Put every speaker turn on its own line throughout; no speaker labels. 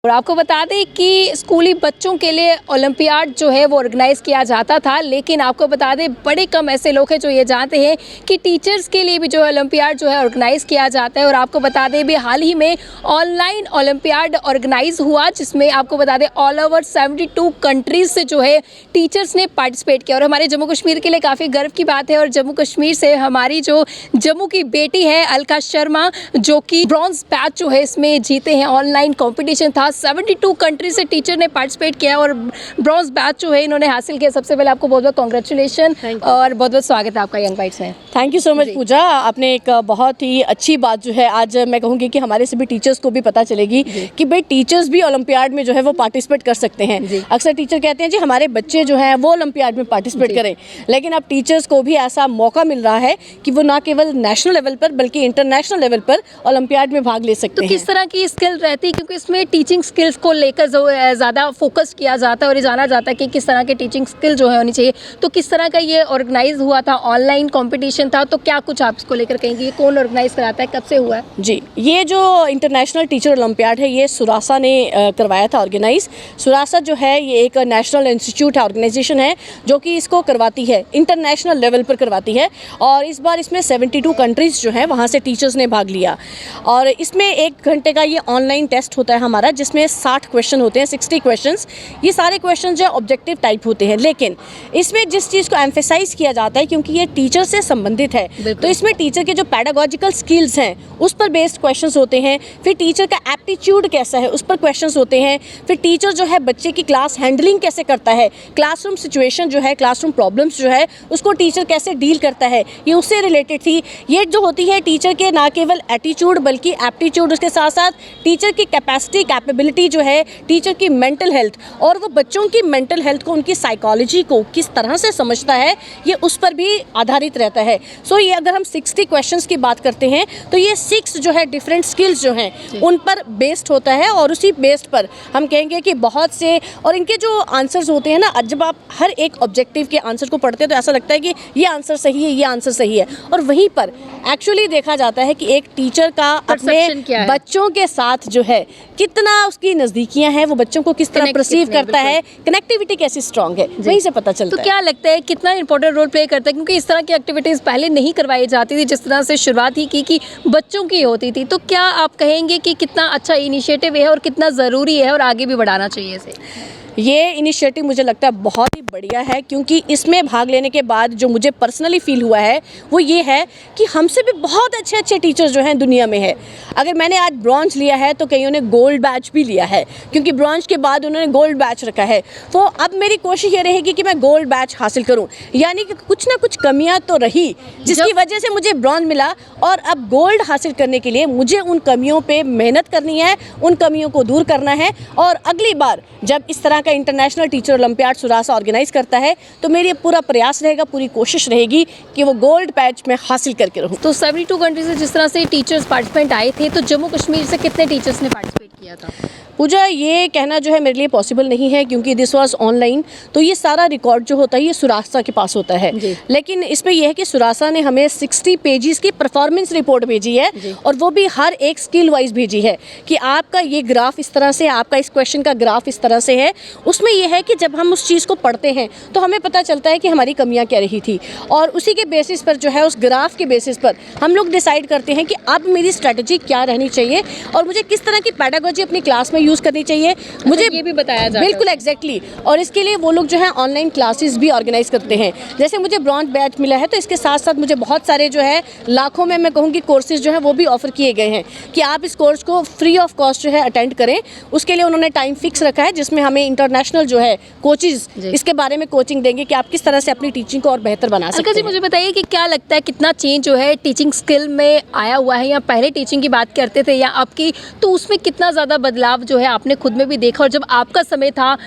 और आपको बता दें कि स्कूली बच्चों के लिए ओलंपियाड जो है वो ऑर्गेनाइज़ किया जाता था, लेकिन आपको बता दें बड़े कम ऐसे लोग हैं जो ये जानते हैं कि टीचर्स के लिए भी जो ओलंपियाड जो है ऑर्गेनाइज़ किया जाता है। और आपको बता दें भी हाल ही में ऑनलाइन ओलंपियाड ऑर्गेनाइज़ हुआ, जिसमें आपको बता दें ऑल ओवर 72 कंट्रीज़ से जो है टीचर्स ने पार्टिसिपेट किया। और हमारे जम्मू कश्मीर के लिए काफ़ी गर्व की बात है। और जम्मू कश्मीर से हमारी जो जम्मू की बेटी है अलका शर्मा, जो कि ब्रॉन्ज बैच जो है इसमें जीते हैं। ऑनलाइन कॉम्पिटिशन था, 72 कंट्री से टीचर ने पार्टिसिपेट किया और ब्रॉन्ज बैच जो है इन्होंने हासिल किया। सबसे पहले आपको बहुत बहुत कॉन्ग्रेचुलेशन और बहुत बहुत स्वागत है आपका यंग बाइट्स में।
थैंक यू सो मच पूजा, आपने एक बहुत ही अच्छी बात जो है आज मैं कहूँगी कि हमारे सभी टीचर्स को भी पता चलेगी कि भाई टीचर्स भी ओलंपियाड में जो है वो पार्टिसिपेट कर सकते हैं। अक्सर टीचर कहते हैं जी हमारे बच्चे जो हैं वो ओलंपियाड में पार्टिसिपेट करें, लेकिन अब टीचर्स को भी ऐसा मौका मिल रहा है कि वो ना केवल नेशनल लेवल पर बल्कि इंटरनेशनल लेवल पर ओलंपियाड में भाग ले सकते हैं।
तो किस तरह की स्किल रहती है, क्योंकि इसमें टीचिंग स्किल्स को लेकर जो ज़्यादा फोकस किया जाता है और ये जाना जाता है कि किस तरह के टीचिंग स्किल जो है होनी चाहिए। तो किस तरह का ये ऑर्गेनाइज हुआ था, ऑनलाइन कंपटीशन था, तो क्या कुछ आप इसको लेकर कहेंगे, ये कौन ऑर्गेनाइज कराता है, कब से हुआ है?
जी, ये जो इंटरनेशनल टीचर ओलंपियाड है ये सुरासा ने करवाया था ऑर्गेनाइज। सुरासा जो है ये एक नेशनल इंस्टीट्यूट है, ऑर्गेनाइजेशन है जो कि इसको करवाती है, इंटरनेशनल लेवल पर करवाती है। और इस बार इसमें 72 कंट्रीज़ जो हैं वहाँ से टीचर्स ने भाग लिया। और इसमें 1 घंटे का ये ऑनलाइन टेस्ट होता है हमारा, जिसमें 60 क्वेश्चन होते हैं, 60 क्वेश्चंस। ये सारे क्वेश्चन जो है ऑब्जेक्टिव टाइप होते हैं, लेकिन इसमें जिस चीज़ को एम्फेसाइज किया जाता है क्योंकि ये टीचर से संबंधित है, तो इसमें टीचर के जो पैडागॉजिकल स्किल्स हैं उस पर बेस्ड क्वेश्चंस होते हैं। फिर टीचर का एप्टीट्यूड कैसा है उस पर क्वेश्चंस होते हैं। फिर टीचर जो है बच्चे की क्लास हैंडलिंग कैसे करता है, क्लासरूम सिचुएशन जो है, क्लासरूम प्रॉब्लम्स जो है उसको टीचर कैसे डील करता है, ये उससे रिलेटेड थी। ये जो होती है टीचर के ना केवल एटीट्यूड बल्कि एप्टीट्यूड, उसके साथ साथ टीचर की कैपेसिटी, कैपेबिलिटी जो है, टीचर की मेंटल हेल्थ और वो बच्चों की मेंटल हेल्थ को, उनकी साइकोलॉजी को किस तरह से समझता है, ये उस पर भी आधारित रहता है। सो ये अगर हम 60 क्वेश्चंस की बात करते हैं तो ये 6 जो है डिफरेंट स्किल्स जो हैं उन पर बेस्ड होता है। और उसी बेस्ड पर हम कहेंगे कि बहुत से, और इनके जो आंसर्स होते हैं ना, जब आप हर एक ऑब्जेक्टिव के आंसर को पढ़ते हैं तो ऐसा लगता है कि ये आंसर सही है, ये आंसर सही है। और वहीं पर एक्चुअली देखा जाता है कि एक टीचर का अपने बच्चों के साथ जो है कितना उसकी नज़दीकियाँ हैं, वो बच्चों को किस तरह परसीव करता है, कनेक्टिविटी कैसी स्ट्रांग है, वहीं से पता चलता है।
तो क्या लगता है कितना इंपॉर्टेंट रोल प्ले करता है, क्योंकि इस तरह की एक्टिविटीज़ पहले नहीं करवाई जाती थी, जिस तरह से शुरुआत ही की कि बच्चों की होती थी। तो क्या आप कहेंगे कि कितना अच्छा इनिशिएटिव है और कितना ज़रूरी है और आगे भी बढ़ाना चाहिए इसे?
ये इनिशिएटिव मुझे लगता है बहुत ही बढ़िया है, क्योंकि इसमें भाग लेने के बाद जो मुझे पर्सनली फील हुआ है वो ये है कि हमसे भी बहुत अच्छे अच्छे टीचर्स जो हैं दुनिया में है। अगर मैंने आज ब्रॉन्ज लिया है तो कईयों ने गोल्ड बैच भी लिया है, क्योंकि ब्रॉन्ज के बाद उन्होंने गोल्ड बैच रखा है। तो अब मेरी कोशिश ये रहेगी कि मैं गोल्ड बैच हासिल करूँ, यानी कि कुछ ना कुछ कमियाँ तो रही जिसकी वजह से मुझे ब्रॉन्ज मिला, और अब गोल्ड हासिल करने के लिए मुझे उन कमियों पर मेहनत करनी है, उन कमियों को दूर करना है। और अगली बार जब इस तरह का इंटरनेशनल टीचर ओलंपियाड सुरासा ऑर्गेनाइज करता है तो मेरी पूरा प्रयास रहेगा, पूरी कोशिश रहेगी कि वो गोल्ड बैच में हासिल करके रहूं।
तो 72 कंट्री से जिस तरह से टीचर्स पार्टिसिपेंट आए थे, तो जम्मू कश्मीर से कितने टीचर्स ने पार्टिसिपेट किया था?
पूजा, ये कहना जो है मेरे लिए पॉसिबल नहीं है क्योंकि दिस वाज ऑनलाइन, तो ये सारा रिकॉर्ड जो होता है ये सुरासा के पास होता है। लेकिन इसमें यह है कि सुरासा ने हमें 60 पेजेस की परफॉर्मेंस रिपोर्ट भेजी है, और वो भी हर एक स्किल वाइज भेजी है कि आपका ये ग्राफ इस तरह से, आपका इस क्वेश्चन का ग्राफ इस तरह से है। उसमें यह है कि जब हम उस चीज़ को पढ़ते हैं तो हमें पता चलता है कि हमारी कमियाँ क्या रही थी, और उसी के बेसिस पर जो है, उस ग्राफ के बेसिस पर हम लोग डिसाइड करते हैं कि अब मेरी स्ट्रैटेजी क्या रहनी चाहिए और मुझे किस तरह की पैडागॉजी अपनी क्लास में यूज़ करनी चाहिए, मुझे
ये भी बताया जाए।
बिल्कुल एग्जैक्टली। और इसके लिए वो लोग जो है ऑनलाइन क्लासेस भी ऑर्गेनाइज करते हैं। जैसे मुझे ब्रॉन्ज बैच मिला है तो इसके साथ साथ मुझे बहुत सारे जो है लाखों में मैं कहूँगी कोर्सेज जो है वो भी ऑफर किए गए हैं कि आप इस कोर्स को फ्री ऑफ कॉस्ट जो है अटेंड करें। उसके लिए उन्होंने टाइम फिक्स रखा है जिसमें हमें इंटरनेशनल जो है कोचेज इसके बारे में कोचिंग देंगे कि आप किस तरह से अपनी टीचिंग को और बेहतर बना सकते हैं।
जी, मुझे बताइए कि क्या लगता है कितना चेंज जो है टीचिंग स्किल में आया हुआ है, या पहले टीचिंग की बात करते थे या अब की, तो उसमें कितना ज़्यादा बदलाव जो है आपने खुद में भी देखा, और जब आपका समय था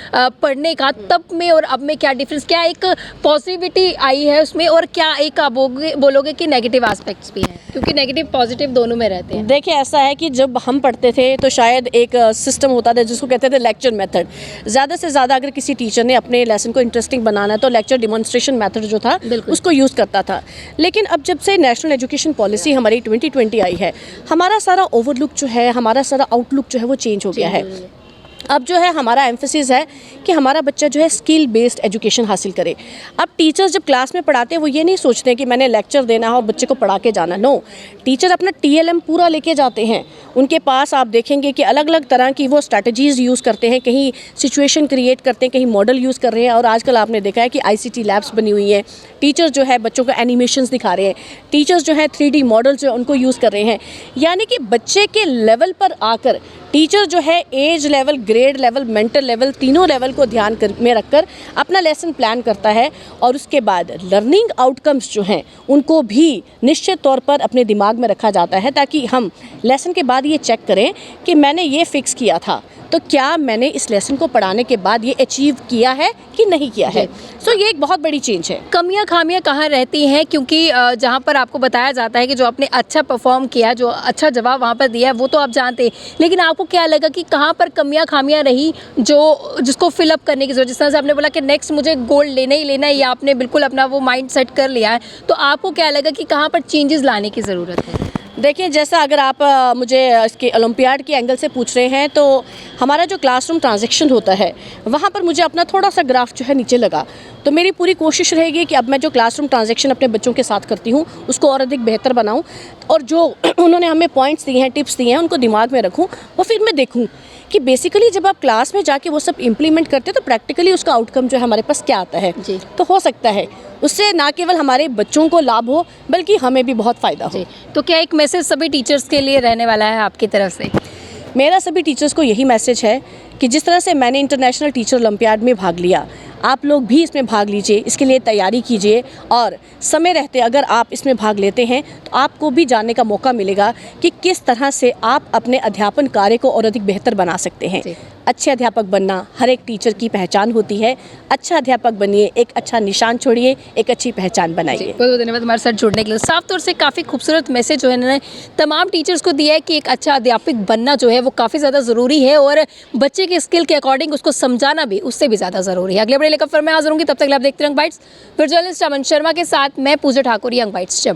पढ़ने का तब में और अब में क्या डिफरेंस, क्या एक पॉजिटिविटी आई है उसमें, और क्या एक आप बोलोगे कि नेगेटिव एस्पेक्ट्स भी हैं, क्योंकि नेगेटिव पॉजिटिव दोनों में रहते हैं?
देखिए, ऐसा है कि जब हम पढ़ते थे तो शायद एक सिस्टम होता था जिसको कहते थे लेक्चर मेथड। ज़्यादा से ज़्यादा अगर किसी टीचर ने अपने लेसन को इंटरेस्टिंग बनाना है तो लेक्चर डिमॉन्स्ट्रेशन मेथड जो था उसको यूज़ करता था। लेकिन अब जब से नेशनल एजुकेशन पॉलिसी हमारी 2020 आई है, हमारा सारा ओवरलुक जो है, हमारा सारा आउटलुक जो है वो चेंज हो गया है। अब जो है हमारा एम्फेसिस है कि हमारा बच्चा जो है स्किल बेस्ड एजुकेशन हासिल करे। अब टीचर्स जब क्लास में पढ़ाते हैं वो ये नहीं सोचते हैं कि मैंने लेक्चर देना है और बच्चे को पढ़ा के जाना। नो, टीचर अपना TLM पूरा लेके जाते हैं। उनके पास आप देखेंगे कि अलग अलग तरह की वो स्ट्रैटेजीज़ यूज़ करते हैं, कहीं सिचुएशन क्रिएट करते हैं, कहीं मॉडल यूज़ कर रहे हैं। और आजकल आपने देखा है कि ICT लैब्स बनी हुई हैं। टीचर्स जो है बच्चों को एनिमेशंस दिखा रहे हैं, टीचर्स जो है 3D मॉडल्स जो उनको यूज़ कर रहे हैं। यानी कि बच्चे के लेवल पर आकर टीचर जो है age level, grade level, mental level, तीनों लेवल को ध्यान में रखकर अपना लेसन प्लान करता है। और उसके बाद लर्निंग आउटकम्स जो हैं उनको भी निश्चित तौर पर अपने दिमाग में रखा जाता है, ताकि हम लेसन के बाद ये चेक करें कि मैंने ये फिक्स किया था तो क्या मैंने इस लेसन को पढ़ाने के बाद ये अचीव किया है कि नहीं किया है। सो ये एक बहुत बड़ी चेंज है।
कमियां खामियां कहाँ रहती हैं, क्योंकि जहाँ पर आपको बताया जाता है कि जो आपने अच्छा परफॉर्म किया, जो अच्छा जवाब वहाँ पर दिया है वो तो आप जानते हैं, लेकिन आपको क्या लगा कि कहाँ पर कमियां खामियां रही जो जिसको फिलअप करने की जरूरत। जिस तरह से आपने बोला कि नेक्स्ट मुझे गोल्ड लेना ही लेना है, या आपने बिल्कुल अपना वो माइंड सेट कर लिया है, तो आपको क्या लगा कि कहाँ पर चेंजेस लाने की ज़रूरत है?
देखिए, जैसा अगर आप मुझे इसके ओलंपियाड के एंगल से पूछ रहे हैं, तो हमारा जो क्लासरूम ट्रांजैक्शन होता है वहाँ पर मुझे अपना थोड़ा सा ग्राफ जो है नीचे लगा। तो मेरी पूरी कोशिश रहेगी कि अब मैं जो क्लासरूम ट्रांजैक्शन अपने बच्चों के साथ करती हूँ उसको और अधिक बेहतर बनाऊँ, और जो उन्होंने हमें पॉइंट्स दिए हैं, टिप्स दिए हैं, उनको दिमाग में रखूँ। और फिर मैं देखूँ कि बेसिकली जब आप क्लास में जाके वो सब इम्प्लीमेंट करते हैं तो प्रैक्टिकली उसका आउटकम जो है हमारे पास क्या आता है।
जी।
तो हो सकता है उससे ना केवल हमारे बच्चों को लाभ हो बल्कि हमें भी बहुत फ़ायदा हो।
तो क्या एक मैसेज सभी टीचर्स के लिए रहने वाला है आपकी तरफ से?
मेरा सभी टीचर्स को यही मैसेज है कि जिस तरह से मैंने इंटरनेशनल टीचर ओलंपियाड में भाग लिया, आप लोग भी इसमें भाग लीजिए, इसके लिए तैयारी कीजिए। और समय रहते अगर आप इसमें भाग लेते हैं तो आपको भी जानने का मौका मिलेगा कि किस तरह से आप अपने अध्यापन कार्य को और अधिक बेहतर बना सकते हैं। अच्छे अध्यापक बनना हर एक टीचर की पहचान होती है। अच्छा अध्यापक बनिए, एक अच्छा निशान छोड़िए, एक अच्छी पहचान बनाइए।
बहुत बहुत धन्यवाद हमारे साथ जुड़ने के लिए। साफ तौर से काफ़ी खूबसूरत मैसेज जो है इन्होंने तमाम टीचर्स को दिया है कि एक अच्छा अध्यापक बनना जो है वो काफ़ी ज़्यादा ज़रूरी है, और बच्चे के स्किल के अकॉर्डिंग उसको समझाना भी उससे भी ज़्यादा ज़रूरी है। अगले बड़े लेकर फिर मैं हाजिर होंगी, तब तक आप देखते रहिए यंग बाइट्स। फिर जर्नलिस्ट अमन शर्मा के साथ मैं पूजा ठाकुर, यंग बाइट्स जम्मू।